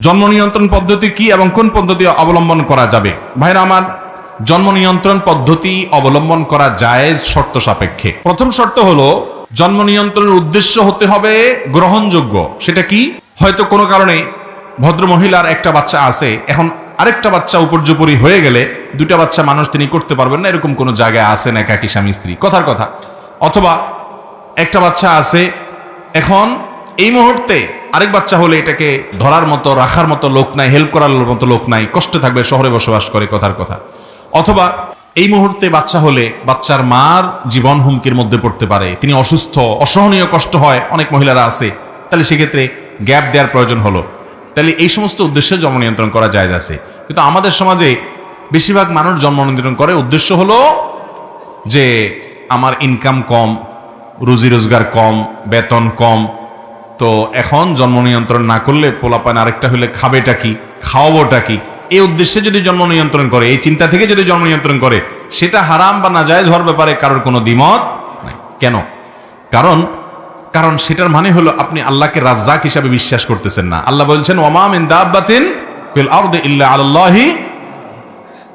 জন্ম নিয়ন্ত্রণ পদ্ধতি কি এবং কোন পদ্ধতি অবলম্বন করা যাবে? ভাইরা আমার, জন্ম নিয়ন্ত্রণ পদ্ধতি অবলম্বন করা জায়েজ শর্ত সাপেক্ষে। প্রথম শর্ত হলো জন্ম নিয়ন্ত্রণের উদ্দেশ্য হতে হবে গ্রহণযোগ্য। সেটা কি? হয়তো কোনো কারণে ভদ্র মহিলার একটা বাচ্চা আছে, এখন আরেকটা বাচ্চা উপর্যুপরি হয়ে গেলে দুটা বাচ্চা মানুষ তিনি করতে পারবেন না, এরকম কোনো জায়গায় আছেন একাকী স্বামী স্ত্রী, কথার কথা। অথবা একটা বাচ্চা আছে, এখন এই মুহূর্তে আরেক বাচ্চা হলে এটাকে ধরার মতো রাখার মতো লোক নাই, হেল্প করার মতো লোক নাই, কষ্টে থাকবে, শহরে বসবাস করে, কথার কথা। অথবা এই মুহূর্তে বাচ্চা হলে বাচ্চার মার জীবন হুমকির মধ্যে পড়তে পারে, তিনি অসুস্থ, অসহনীয় কষ্ট হয়, অনেক মহিলারা আছে, তাহলে সেক্ষেত্রে গ্যাপ দেওয়ার প্রয়োজন হলো, তাহলে এই সমস্ত উদ্দেশ্যে জন্ম নিয়ন্ত্রণ করা জায়েজ আছে। কিন্তু আমাদের সমাজে বেশিরভাগ মানুষ জন্ম নিয়ন্ত্রণ করে উদ্দেশ্য হলো যে আমার ইনকাম কম, রুজি রোজগার কম, বেতন কম, তো এখন জন্ম নিয়ন্ত্রণ না করলে পোলাপান আরেকটা হলে খাবেটা কি, খাওয়াবোটা কি, এই উদ্দেশ্যে যদি জন্ম নিয়ন্ত্রণ করে, এই চিন্তা থেকে যদি জন্ম নিয়ন্ত্রণ করে, সেটা হারাম বা নাজায়েজ হওয়ার ব্যাপারে কারোর কোনো দ্বিমত নাই। কেন? কারণ সেটার মানে হলো আপনি আল্লাহকে রাজ্জাক হিসাবে বিশ্বাস করতেছেন না। আল্লাহ বলছেন ওয়ামা মিন দাব্বাতিন ফিল আরদি ইল্লা আলাল্লাহি,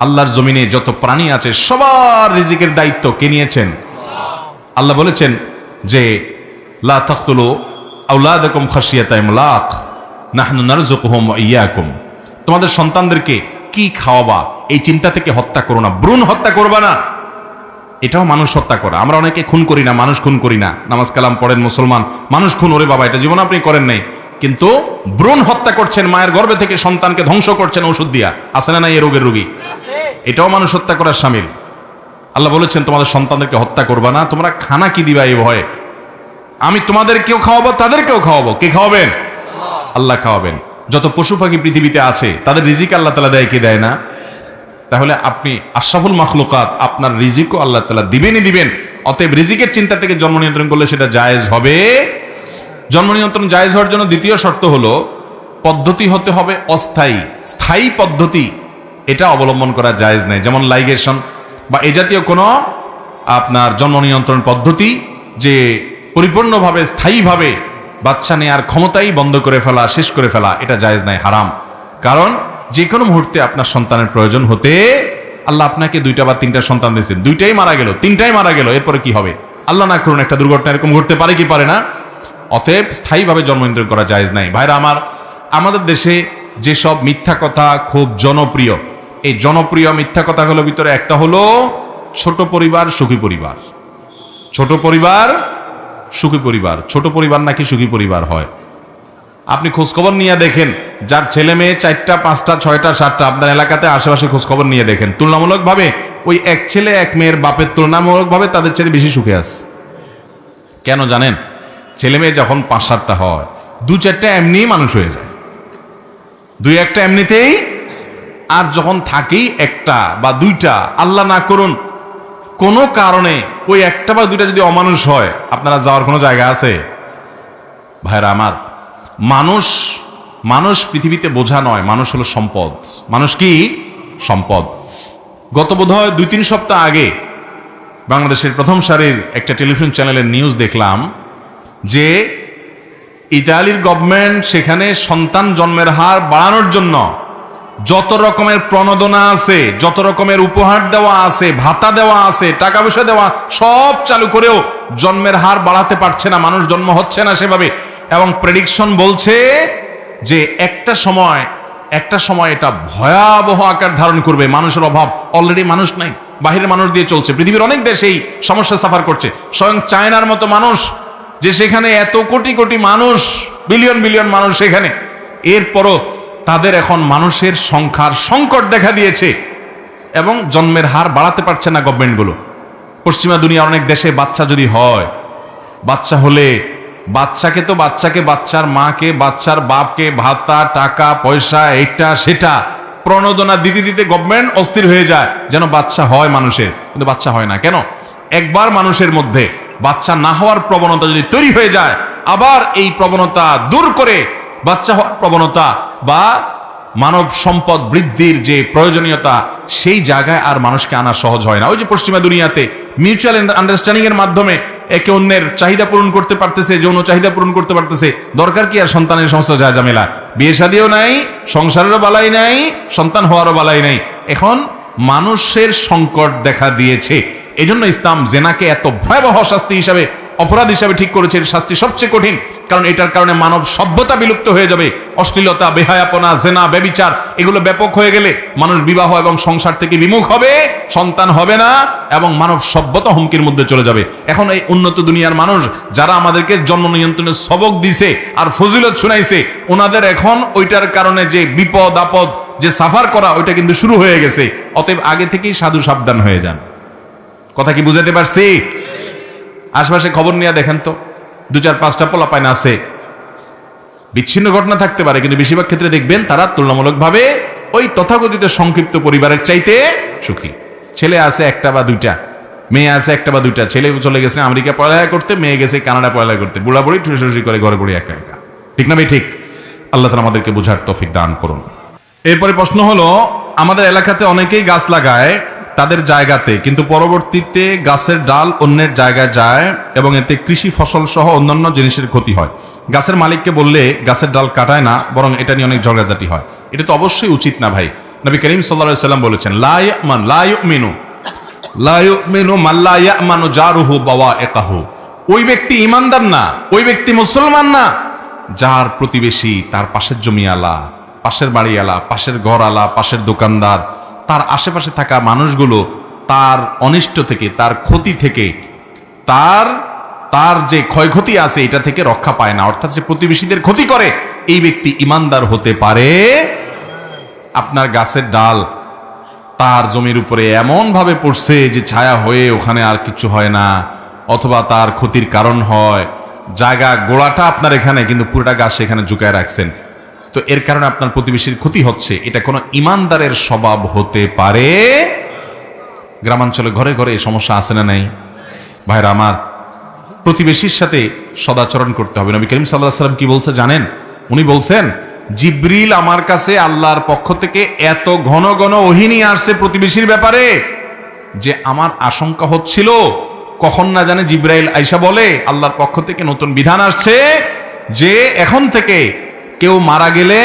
আল্লাহর জমিনে যত প্রাণী আছে সবার রিজিকের দায়িত্ব কে নিয়েছেন? আল্লাহ বলেছেন যে লা তাকতুলু আওলাদাকুম খাশিয়াতা ইমলাক নাহনু নারযুকুহুম ওয়া ইয়াকুম, তোমাদের সন্তানদেরকে কি খাওয়াবা এই চিন্তা থেকে হত্যা করো না, ভ্রূণ হত্যা করবা না। এটাও মানুষ হত্যা করা। আমরা অনেকে খুন করি না, মানুষ খুন করি না, নামাজ কালাম পড়েন মুসলমান, মানুষ খুন, ওরে বাবা এটা জীবন আপনি করেন নাই, কিন্তু ভ্রূণ হত্যা করছেন, মায়ের গর্ভে থেকে সন্তানকে ধ্বংস করছেন ওষুধ দিয়া, আছে না নাই এই রোগের রোগী? এটাও মানুষ হত্যা করার শামিল। আল্লাহ বলেছেন তোমাদের সন্তানদেরকে হত্যা করবা না, তোমরা খানা কি দিবা এই ভয়ে? আমি তোমাদেরকেও খাওয়াবো, তাদেরকেও খাওয়াবো। কে খাওয়াবেন? আল্লাহ খাওয়াবেন। যত পশু পাখি পৃথিবীতে আছে তাদের রিজিক আল্লাহ তাআলা দেয় কি দেয় না? তাহলে আপনি আশরাফুল মাখলুকাত, আপনার রিজিকও আল্লাহ তাআলা দিবেনই দিবেন। অতএব রিজিকের চিন্তা থেকে জন্ম নিয়ন্ত্রণ করলে সেটা জায়েজ হবে। জন্ম নিয়ন্ত্রণ জায়েজ হওয়ার জন্য দ্বিতীয় শর্ত হলো পদ্ধতি হতে হবে অস্থায়ী। স্থায়ী পদ্ধতি এটা অবলম্বন করা জায়েজ নেই, যেমন লাইগেশন বা এ জাতীয় কোনো আপনার জন্ম নিয়ন্ত্রণ পদ্ধতি যে পরিপূর্ণভাবে স্থায়ীভাবে বাচ্চা নেয়ার ক্ষমতাই বন্ধ করে ফেলা, শেষ করে ফেলা, এটা জায়েজ নাই, হারাম। কারণ যে কোনো মুহূর্তে আপনার সন্তানের প্রয়োজন হতে, আল্লাহ আপনাকে দুইটা বা তিনটা সন্তান দিয়েছেন, দুইটাই মারা গেল, তিনটাই মারা গেল, এরপরে কি হবে? আল্লাহ না করুন একটা দুর্ঘটনা এরকম ঘটতে পারে কি পারে না? অতএব স্থায়ীভাবে জন্ম নিয়ন্ত্রণ করা জায়েজ নাই। ভাইরা আমার, আমাদের দেশে যেসব মিথ্যা কথা খুব জনপ্রিয়, এই জনপ্রিয় মিথ্যা কথাগুলোর ভিতরে একটা হলো ছোট পরিবার সুখী পরিবার। ছোট পরিবার সুখী পরিবার, ছোট পরিবার নাকি সুখী পরিবার হয়? আপনি খোঁজখবর নিয়ে দেখেন, যার ছেলে মেয়ে 4টা 5টা 6টা 7টা, আপনার এলাকাতে আশেপাশে খোঁজখবর নিয়ে দেখেন, তুলনামূলকভাবে ওই এক ছেলে এক মেয়ের বাপের তুলনামূলকভাবে তাদের ছেলে বেশি সুখে আছে। কেন জানেন? ছেলে মেয়ে যখন 5-7টা হয়, 2-4টা এমনি মানুষ হয়ে যায়, 2-1টা এমনিতেই, আর যখন থাকেই একটা বা দুইটা, আল্লাহ না করুন কোনো কারণে ওই একটা বা দুইটা যদি অমানুষ হয়, আপনারা যাওয়ার কোনো জায়গা আছে? ভাইরা আমার, মানুষ পৃথিবীতে বোঝা নয়, মানুষ হলো সম্পদ। মানুষ কি? সম্পদ। গত বোধহয় 2-3 সপ্তাহ আগে বাংলাদেশের প্রথম সারির একটা টেলিভিশন চ্যানেলের নিউজ দেখলাম যে ইতালির গভর্নমেন্ট সেখানে সন্তান জন্মের হার বাড়ানোর জন্য যত রকমের প্রণোদনা আছে, যত রকমের উপহার দেওয়া আছে, ভাতা দেওয়া আছে, টাকা পয়সা দেওয়া, সব চালু করেও জন্মের হার বাড়াতে পারছে না, মানুষ জন্ম হচ্ছে না সেভাবে। এবং প্রেডিকশন বলছে যে একটা সময় এটা ভয়াবহ আকার ধারণ করবে। মানুষের অভাব, অলরেডি মানুষ নাই, বাহিরের মানুষ দিয়ে চলছে। পৃথিবীর অনেক দেশ এই সমস্যা সাফার করছে। স্বয়ং চায়নার মতো মানুষ, যে সেখানে এত কোটি কোটি মানুষ, বিলিয়ন বিলিয়ন মানুষ সেখানে, এরপরও তাদের এখন মানুষের সংখ্যার সংকট দেখা দিয়েছে এবং জন্মের হার বাড়াতে পারছে না গভর্নমেন্টগুলো। পশ্চিমা দুনিয়ার অনেক দেশে বাচ্চা যদি হয়, বাচ্চা হলে বাচ্চাকে বাচ্চার মাকে, বাচ্চার বাপকে ভাতা, টাকা পয়সা, এইটা সেটা প্রণোদনা দিতে দিতে গভর্নমেন্ট অস্থির হয়ে যায় যেন বাচ্চা হয় মানুষের, কিন্তু বাচ্চা হয় না। কেন? একবার মানুষের মধ্যে বাচ্চা না হওয়ার প্রবণতা যদি তৈরি হয়ে যায়, আবার এই প্রবণতা দূর করে বাচ্চা হওয়ার প্রবণতা বা মানব সম্পদ বৃদ্ধির যে প্রয়োজনীয়তা, সেই জায়গায় আর মানুষকে আনা সহজ হয় না। ওই যে পশ্চিমা দুনিয়াতে মিউচুয়াল আন্ডারস্ট্যান্ডিং এর মাধ্যমে একে অন্যের চাহিদা পূরণ করতে পারতেছে, যৌন চাহিদা পূরণ করতে পারতেছে, দরকার কি আর সন্তানের সমস্ত ঝামেলা? বিয়ে শাদিও নাই, সংসারেরও বালাই নাই, সন্তান হওয়ারও বালাই নাই। এখন মানুষের সংকট দেখা দিয়েছে, এজন্য ইসলাম জেনাকে এত ভয়াবহ শাস্তি হিসাবে, অপরাধ হিসাবে ঠিক করেছে। শাস্তি সবচেয়ে কঠিন, কারণ এটার কারণে মানব সভ্যতা বিলুপ্ত হয়ে যাবে। অশ্লীলতা, বেহায়াপনা, জেনা, ব্যভিচার এগুলো ব্যাপক হয়ে গেলে মানুষ বিবাহ এবং সংসার থেকে বিমুখ হবে, সন্তান হবে না, এবং মানব সভ্যতা হুমকির মধ্যে চলে যাবে। এখন এই উন্নত দুনিয়ার মানুষ যারা আমাদেরকে জন্ম নিয়ন্ত্রণের সবক দিছে আর ফজিলত শুনাইছে, ওনাদের এখন ওইটার কারণে যে বিপদ আপদ, যে সাফার করা, ওইটা কিন্তু শুরু হয়ে গেছে। অতএব আগে থেকেই সাধু সাবধান হয়ে যান। কথা কি বুঝাতে পারছি? আশপাশে খবর নিয়ে দেখেন তো, 2-4-5টা পোলাপাইন আছে, বিচ্ছিন্ন ঘটনা থাকতে পারে, কিন্তু বেশিরভাগ ক্ষেত্রে দেখবেন তারা তুলনামূলকভাবে ওই তথাকথিত সংক্ষিপ্ত পরিবারের চাইতে সুখী। ছেলে আছে একটা বা দুইটা, মেয়ে আছে একটা বা দুইটা। ছেলে চলে গেছে আমেরিকা পড়ালেখা করতে, মেয়ে গেছে কানাডা পড়ালেখা করতে, বুড়া বুড়ি ঠুসি করে ঘরে পড়ি একা একা। ঠিক না ভাই? ঠিক। আল্লাহ তাআলা আমাদেরকে বোঝার তৌফিক দান করুন। এরপরে প্রশ্ন হলো, আমাদের এলাকাতে অনেকেই গাছ লাগায় তাদের জায়গাতে, কিন্তু পরবর্তীতে গাছের ডাল অন্যের জায়গায় যায় এবং এতে কৃষি ফসল সহ অন্যান্য জিনিসের ক্ষতি হয়। গাছের মালিককে বললে গাছের ডাল কাটায় না, বরং এটা নিয়ে অনেক ঝগড়াঝাটি হয়। এটা তো অবশ্যই উচিত না ভাই। নবী করিম সাল্লাল্লাহু আলাইহি ওয়াসাল্লাম বলেছেন, লা ইউমিনু মান লা ইয়ামানু জারুহু বাওয়াইকাহু। ওই ব্যক্তি ঈমানদার না, ওই ব্যক্তি মুসলমান না যার প্রতিবেশী, তার পাশের জমিওয়ালা, পাশের বাড়িওয়ালা, পাশের ঘরওয়ালা, পাশের দোকানদার, তার আশেপাশে থাকা মানুষগুলো তার অনিষ্ট থেকে, তার ক্ষতি থেকে, তার যে ক্ষয়ক্ষতি আছে এটা থেকে রক্ষা পায় না, অর্থাৎ যে প্রতিবেশীদের ক্ষতি করে, এই ব্যক্তি ইমানদার হতে পারে। আপনার গাছের ডাল তার জমির উপরে এমন ভাবে পড়ছে যে ছায়া হয়ে ওখানে আর কিছু হয় না, অথবা তার ক্ষতির কারণ হয়, জায়গা গোড়াটা আপনার এখানে, কিন্তু পুরোটা গাছ এখানে ঝুঁকায় রাখছেন, তো এর কারণে আপনার প্রতিবেশীর ক্ষতি হচ্ছে, এটা কোনো ইমানদারের স্বভাব হতে পারে? গ্রামাঞ্চলে ঘরে ঘরে এই সমস্যা আছে না নাই? ভাইরা আমার, প্রতিবেশীর সাথে সদাচরণ করতে হবে। নবী করিম সাল্লাল্লাহু আলাইহি ওয়াসাল্লাম কি বলছে জানেন? উনি বলছেন, জিবরিল আমার কাছে আল্লাহর পক্ষ থেকে এত ঘন ঘন ওহী নিয়ে আসছে প্রতিবেশীর ব্যাপারে যে আমার আশঙ্কা হচ্ছিল কখন না জানে জিবরাইল আইসা বলে আল্লাহর পক্ষ থেকে নতুন বিধান আসছে যে এখন থেকে কেউ মারা গেলে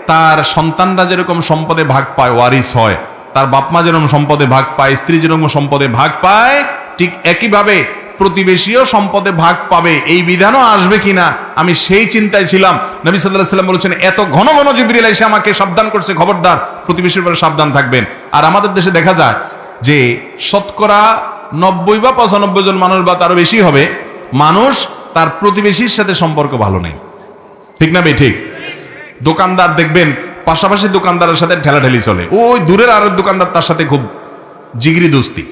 তার সন্তানরা যেরকম সম্পদে ভাগ পায়, ওয়ারিস হয়, তার বাপমা যেরকম সম্পদে ভাগ পায়, স্ত্রী যেরকম সম্পদে ভাগ পায়, ঠিক একইভাবে প্রতিবেশীও সম্পদে ভাগ পাবে। এই বিধানও আসবে কিনা আমি সেই চিন্তায় ছিলাম। নবী সাল্লাল্লাহু আলাইহি ওয়াসাল্লাম বলেছেন, এত ঘন ঘন জিবরিল এসে আমাকে সাবধান করছে, খবরদার প্রতিবেশীর ব্যাপারে সাবধান থাকবেন। আর আমাদের দেশে দেখা যায় যে শতকরা 90 বা 95 জন মানুষ বা তারও বেশি হবে মানুষ তার প্রতিবেশীর সাথে সম্পর্ক ভালো নেই। ঠিক না ভাই? ঠিক। দোকানদার দেখবেন পাশাপাশি দোকানদারের সাথে ঠেলাঠেলি চলে, ওই দূরের আরেক দোকানদার তার সাথে খুব জিগরি দোস্তি।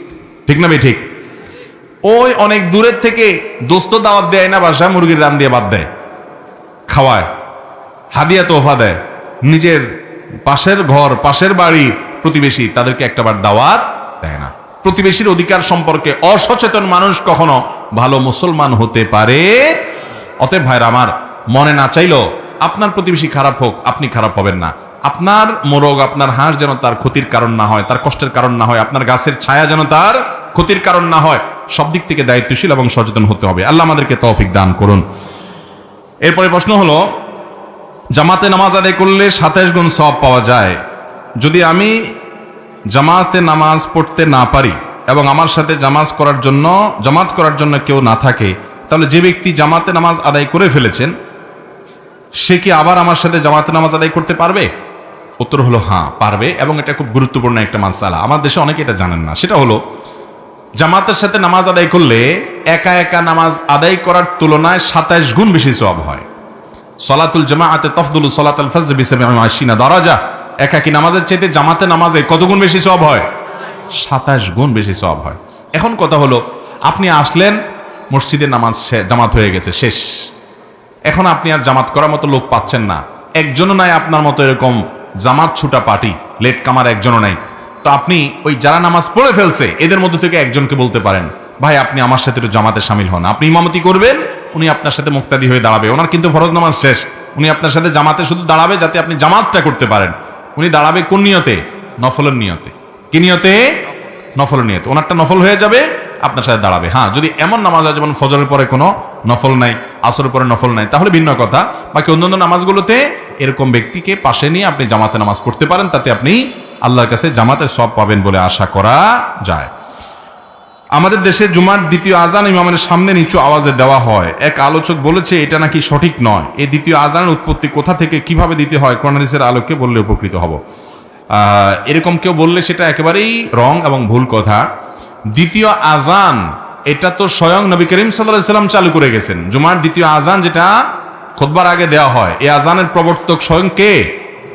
ঠিক না ভাই? ঠিক। ওই অনেক দূরের থেকে দোস্ত দাওয়াত দেয় না, বাসায় মুরগির রান দিয়ে বাদ দেয়, খাওয়ায়, হাদিয়া তোহফা দেয়। নিজের পাশের ঘর, পাশের বাড়ি প্রতিবেশী, তাদেরকে একটাবার দাওয়াত দেয় না। প্রতিবেশীর অধিকার সম্পর্কে অসচেতন মানুষ কখনো ভালো মুসলমান হতে পারে? অতএব ভাইরা আমার, মনে না চাইলেও আপনার প্রতিবেশী খারাপ হোক, আপনি খারাপ হবেন না। আপনার মোরগ, আপনার হাঁস যেন তার ক্ষতির কারণ না হয়, তার কষ্টের কারণ না হয়, আপনার গাছের ছায়া যেন তার ক্ষতির কারণ না হয়। সব দিক থেকে দায়িত্বশীল এবং সচেতন হতে হবে। আল্লাহ আমাদেরকে তৌফিক দান করুন। এরপরে প্রশ্ন হলো, জামাতে নামাজ আদায় করলে 27 গুণ সওয়াব পাওয়া যায়। যদি আমি জামাতে নামাজ পড়তে না পারি এবং আমার সাথে জামাত করার জন্য কেউ না থাকে, তাহলে যে ব্যক্তি জামাতে নামাজ আদায় করে ফেলেছেন সে কি আবার আমার সাথে জামাতে নামাজ আদায় করতে পারবে? উত্তর হলো হ্যাঁ, পারবে। এবং এটা খুব গুরুত্বপূর্ণ একটা মাসআলা, আমার দেশে অনেকে এটা জানেন না। সেটা হলো, জামাতের সাথে নামাজ আদায় করলে একা একা নামাজ আদায় করার তুলনায় 27 গুণ বেশি সওয়াব হয়। সলাতুল জামাআতে তাফদুলু সলাতুল ফজর বি 27 দারাজা। একাকী নামাজের চাইতে জামাতে নামাজে কত গুণ বেশি সওয়াব হয়? 27 গুণ বেশি সওয়াব হয়। এখন কথা হলো, আপনি আসলেন মসজিদে, নামাজ জামাত হয়ে গেছে, শেষ। এখন আপনি আর জামাত করার মতো লোক পাচ্ছেন না, একজনও নাই আপনার মতো এরকম জামাত ছুটা পার্টি, লেট কামার একজনও নাই। তো আপনি ওই যারা নামাজ পড়ে ফেলছে এদের মধ্যে থেকে একজনকে বলতে পারেন, ভাই আপনি আমার সাথে একটু জামাতে শামিল হন। আপনি ইমামতি করবেন, উনি আপনার সাথে মুক্তাদি হয়ে দাঁড়াবে। ওনার কিন্তু ফরজ নামাজ শেষ, উনি আপনার সাথে জামাতে শুধু দাঁড়াবে যাতে আপনি জামাতটা করতে পারেন। উনি দাঁড়াবে কোন নিয়তে? নফলের নিয়তে। কি নিয়তে? নফলের নিয়তে। ওনারটা নফল হয়ে যাবে, আপনার সাথে দাঁড়াবে। হ্যাঁ, যদি এমন নামাজ হয় যেমন ফজরের পরে কোনো নফল নাই, আসরের পরে নফল নাই, তাহলে ভিন্ন কথা। বাকি অন্যান্য নামাজগুলোতে এরকম ব্যক্তিকে পাশে নিয়ে আপনি জামাতে নামাজ পড়তে পারেন, তাতে আপনি আল্লাহর কাছে জামাতের সওয়াব পাবেন বলে আশা করা যায়। আমাদের দেশে জুমার দ্বিতীয় আজান ইমামের সামনে নিচু আওয়াজে দেওয়া হয়। এক আলোচক বলেছে এটা নাকি সঠিক নয়। এই দ্বিতীয় আজানের উৎপত্তি কোথা থেকে কিভাবে দিতে হয় কোরআন হাদিসের আলোকে বললে উপকৃত হব। এরকম কেউ বললে সেটা একেবারেই রং এবং ভুল কথা। দ্বিতীয় আজান এটা তো স্বয়ং নবী করিম সাল্লাল্লাহু আলাইহি সাল্লাম চালু করে গেছেন। জুমার দ্বিতীয় আজান যেটা খুতবার আগে দেওয়া হয়, এই আজানের প্রবর্তক স্বয়ং কে?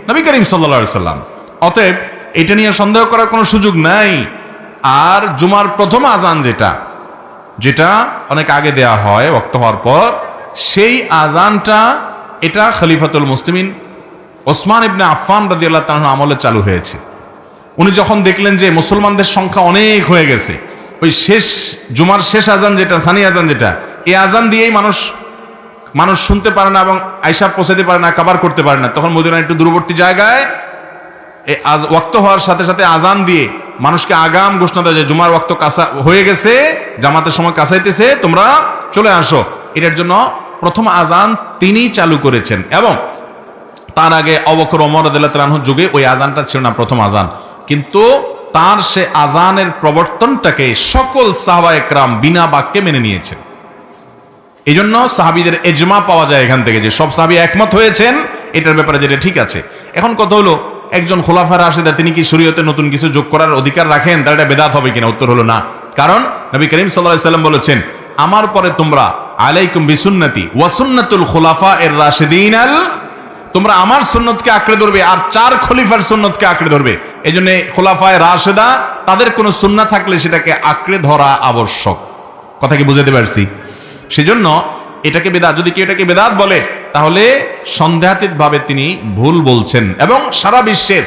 নবী করিম সাল্লাল্লাহু আলাইহি সাল্লাম। অতএব এটা নিয়ে সন্দেহ করার কোনো সুযোগ নাই। আর জুমার প্রথম আজান যেটা অনেক আগে দেয়া হয় ওয়াক্ত হওয়ার পর, সেই আজানটা এটা খলিফাতুল মুসলিমিন ওসমান ইবনে আফফান রাদিয়াল্লাহু তাআলা আমলে চালু হয়েছে। উনি যখন দেখলেন যে মুসলমানদের সংখ্যা অনেক হয়ে গেছে, ওই শেষ জুমার শেষ আজান যেটা, সানি আজান যেটা, এই আজান দিয়েই মানুষ শুনতে পারে না এবং আয়সা পৌঁছাতে পারে না, কাবার করতে পারে না। তখন মদিনার একটু দূরবর্তী জায়গায় ওয়াক্ত হওয়ার সাথে সাথে আজান দিয়ে মানুষকে আগাম ঘোষণা দেয় যে জুমার ওয়াক্ত কাছা হয়ে গেছে, জামাতের সময় কাছাইতেছে, তোমরা চলে আসো। এটার জন্য প্রথম আজান তিনি চালু করেছেন। এবং তার আগে আবু বকর ওমর রাদিয়াল্লাহু তাআলা আনহুর যুগে ওই আজানটা ছিল না প্রথম আজান, কিন্তু তার সে আজানের প্রবর্তনটাকে সকল সাহাবায়ে কেরাম বিনা বাক্যে মেনে নিয়েছেন। এই জন্য সাহাবীদের ইজমা পাওয়া যায় এখান থেকে, যে সব সাহাবী একমত হয়েছেন এটার ব্যাপারে, যেটা ঠিক আছে। এখন কথা হলো, একজন খোলাফা রাশিদা তিনি কি শরীয়তে নতুন কিছু যোগ করার অধিকার রাখেন? তার এটা বেদাত হবে কিনা? উত্তর হলো না। কারণ নবী করিম সাল্লাল্লাহু আলাইহি সাল্লাম বলেছেন, আমার পরে তোমরা আলাইকুম বিসুন্নতি ওয়া সুন্নাতুল খুলাফা এর রাশিদিন তোমরা আমার সুন্নতকে আঁকড়ে ধরবে আর 4 খলিফার সুন্নতকে আঁকড়ে ধরবে। এই জন্য খোলাফায়ে রাশিদা তাদের কোনো সুন্নাহ থাকলে সেটাকে আঁকড়ে ধরা আবশ্যক। কথা কি বুঝাতে পারছি? সেজন্য এটাকে বেদাত, যদি কেউ এটাকে বেদাত বলে তাহলে সন্দেহাতীত ভাবে তিনি ভুল বলছেন। এবং সারা বিশ্বের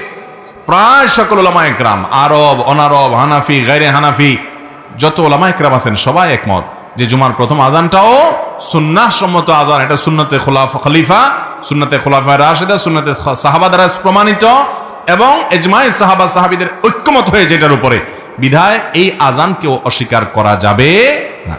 প্রায় সকল উলামায়ে কেরাম, আরব, অনারব, হানাফি, গায়রে হানাফি, যত উলামায়ে কেরাম আছেন সবাই একমত যে জুমার প্রথম আজানটাও সুন্নাহ সম্মত আজান। এটা সুন্নতে খলিফা, সুন্নতে খুলাফায়ে রাশিদা, সুন্নতে সাহাবা দ্বারা প্রমাণিত এবং ইজমায়ে সাহাবা সাহাবীদের ঐক্যমত হয়ে যেটার উপরে, বিধায় এই আজানকেও অস্বীকার করা যাবে না।